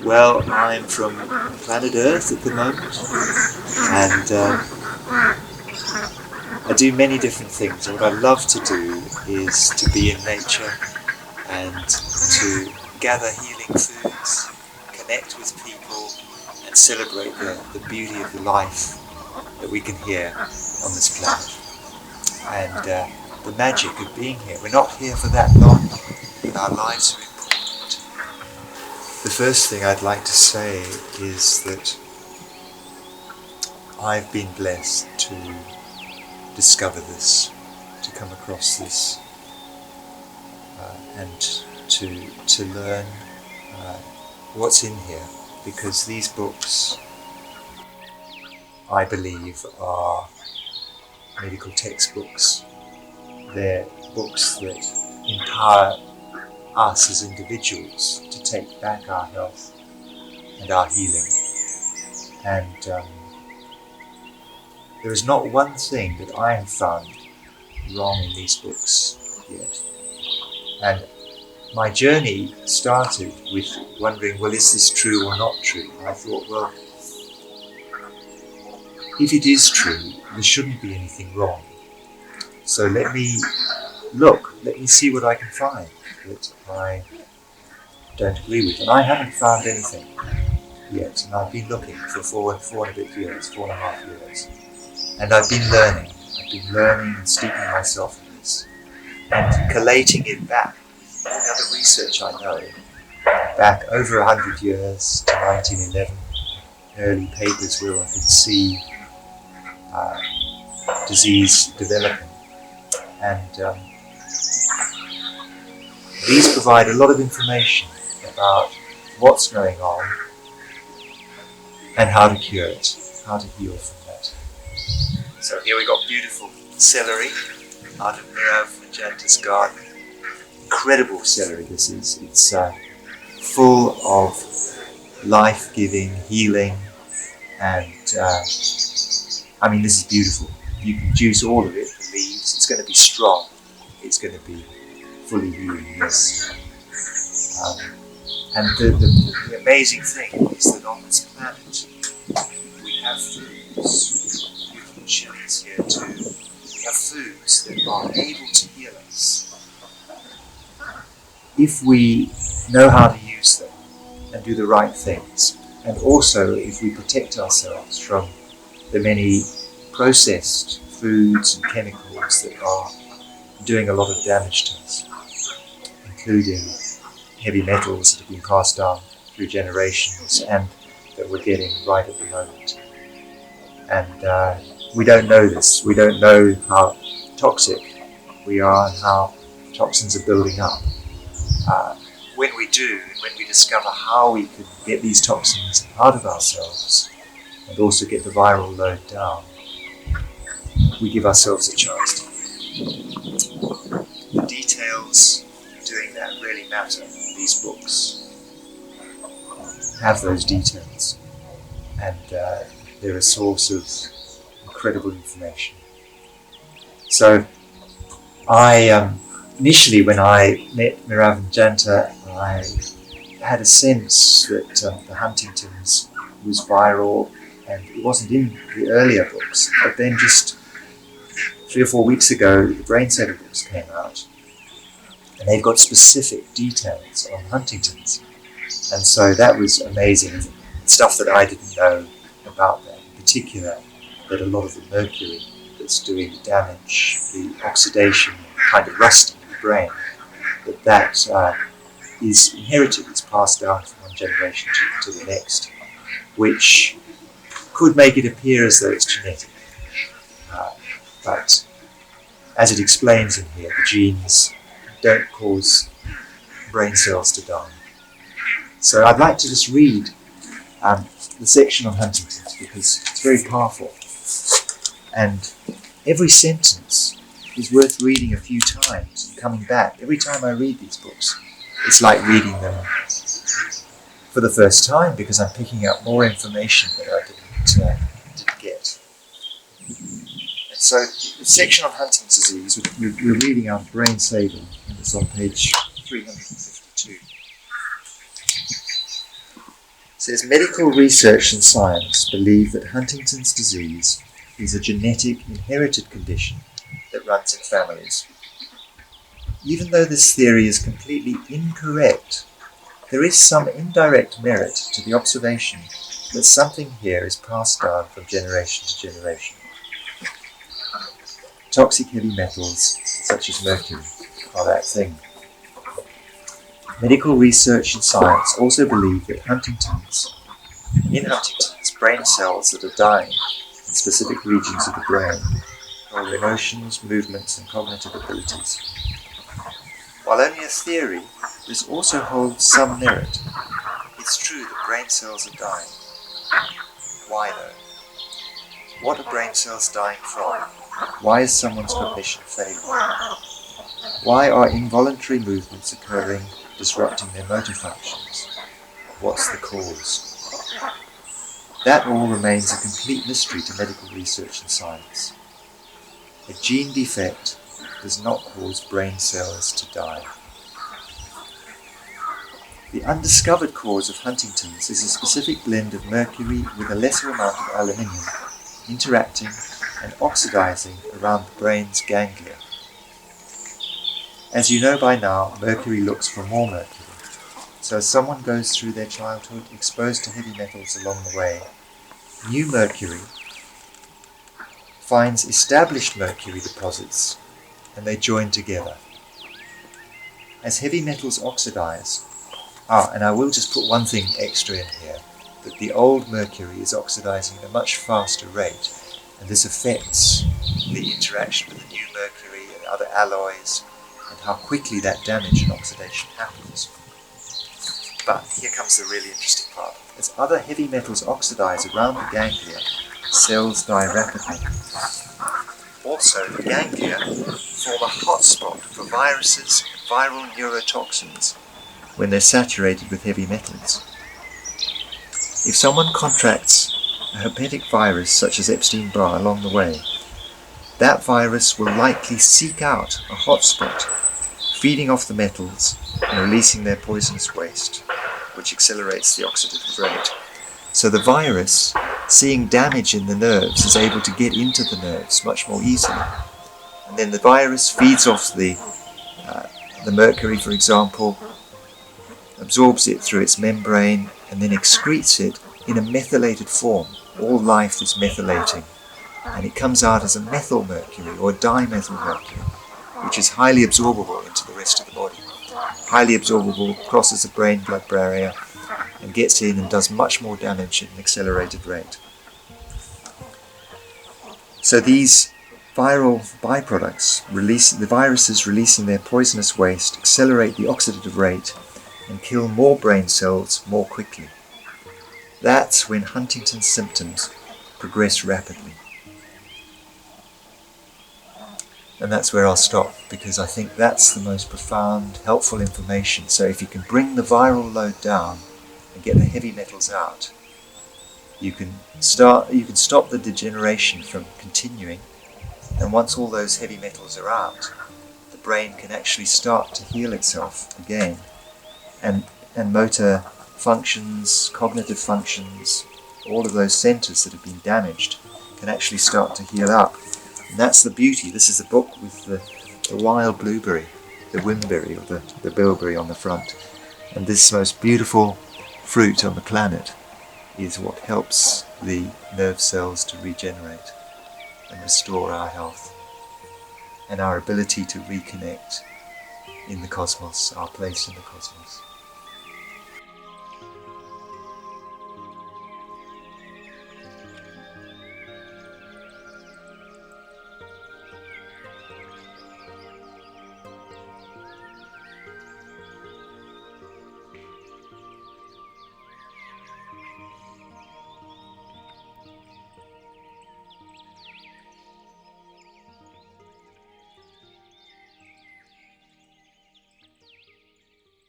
Well, I'm from planet Earth at the moment, and I do many different things. What I love to do is to be in nature and to gather healing foods, connect with people, and celebrate the beauty of the life that we can hear on this planet. And the magic of being here. We're not here for that long, but our lives are important. The first thing I'd like to say is that I've been blessed to discover this, to come across this, and to learn what's in here, because these books, I believe, are medical textbooks. They're books that empower us as individuals to take back our health and our healing. And there is not one thing that I have found wrong in these books yet. And my journey started with wondering, well, is this true or not true? And I thought, well, if it is true, there shouldn't be anything wrong. So let me see what I can find that I don't agree with. And I haven't found anything yet, and I've been looking for four and a bit years, 4.5 years. And I've been learning and steeping myself in this, and collating it back with all the other research I know, back over 100 years to 1911, early papers where one could see disease developing. And these provide a lot of information about what's going on and how to cure it, how to heal from that. So here we got beautiful celery out of Mirav Majanta's garden. Incredible celery this is. It's full of life-giving, healing, and I mean, this is beautiful. You can juice all of it, the leaves. It's going to be strong. It's going to be fully healing, yes. And the amazing thing is that on this planet, we have foods. Beautiful chilies here too. We have foods that are able to heal us if we know how to use them and do the right things. And also if we protect ourselves from the many processed foods and chemicals that are doing a lot of damage to us, including heavy metals that have been passed down through generations and that we're getting right at the moment. And we don't know this. We don't know how toxic we are and how toxins are building up. When we do, when we discover how we can get these toxins out of ourselves and also get the viral load down, we give ourselves a chance to heal. The details doing that really matter. These books have those details, and they're a source of incredible information. So I initially, when I met Mirav Majanta, I had a sense that the Huntington's was viral, and it wasn't in the earlier books. But then just 3 or 4 weeks ago, the Brain Center books came out, and they've got specific details on Huntington's. And so that was amazing, stuff that I didn't know about that, in particular that a lot of the mercury that's doing the damage, the oxidation, kind of rusting in the brain, that is inherited, it's passed down from one generation to the next, which could make it appear as though it's genetic. But as it explains in here, the genes don't cause brain cells to die. So I'd like to just read the section on Huntington's because it's very powerful. And every sentence is worth reading a few times and coming back. Every time I read these books, it's like reading them for the first time because I'm picking up more information that I didn't get. And so the section on Huntington's disease, we're reading out Brain Saving, and it's on page 352. says medical research and science believe that Huntington's disease is a genetic inherited condition that runs in families. Even though this theory is completely incorrect, there is some indirect merit to the observation that something here is passed down from generation to generation. Toxic heavy metals, such as mercury, are that thing. Medical research and science also believe that in Huntington's, brain cells that are dying in specific regions of the brain hold emotions, movements, and cognitive abilities. While only a theory, this also holds some merit. It's true that brain cells are dying. Why though? What are brain cells dying from? Why is someone's cognition failing? Why are involuntary movements occurring, disrupting their motor functions? What's the cause? That all remains a complete mystery to medical research and science. A gene defect does not cause brain cells to die. The undiscovered cause of Huntington's is a specific blend of mercury with a lesser amount of aluminium interacting and oxidizing around the brain's ganglia. As you know by now, mercury looks for more mercury. So as someone goes through their childhood exposed to heavy metals along the way, new mercury finds established mercury deposits and they join together. As heavy metals oxidize, and I will just put one thing extra in here, that the old mercury is oxidizing at a much faster rate, and this affects the interaction with the new mercury and other alloys, and how quickly that damage and oxidation happens. But here comes the really interesting part. As other heavy metals oxidize around the ganglia, cells die rapidly. Also, the ganglia form a hotspot for viruses and viral neurotoxins when they're saturated with heavy metals. If someone contracts a herpetic virus such as Epstein-Barr along the way, that virus will likely seek out a hotspot, feeding off the metals and releasing their poisonous waste, which accelerates the oxidative rate. So the virus, seeing damage in the nerves, is able to get into the nerves much more easily. And then the virus feeds off the mercury, for example, absorbs it through its membrane, and then excretes it in a methylated form. All life is methylating, and it comes out as a methyl mercury or dimethyl mercury, which is highly absorbable into the rest of the body. Highly absorbable, crosses the brain-blood barrier, and gets in and does much more damage at an accelerated rate. So these viral byproducts, the viruses releasing their poisonous waste, accelerate the oxidative rate and kill more brain cells more quickly. That's when Huntington's symptoms progress rapidly. And that's where I'll stop, because I think that's the most profound, helpful information. So if you can bring the viral load down and get the heavy metals out, you can stop the degeneration from continuing. And once all those heavy metals are out, the brain can actually start to heal itself again. And motor functions, cognitive functions, all of those centers that have been damaged can actually start to heal up. And that's the beauty. This is a book with the wild blueberry, the wimberry, or the bilberry on the front. And this most beautiful fruit on the planet is what helps the nerve cells to regenerate and restore our health and our ability to reconnect in the cosmos, our place in the cosmos.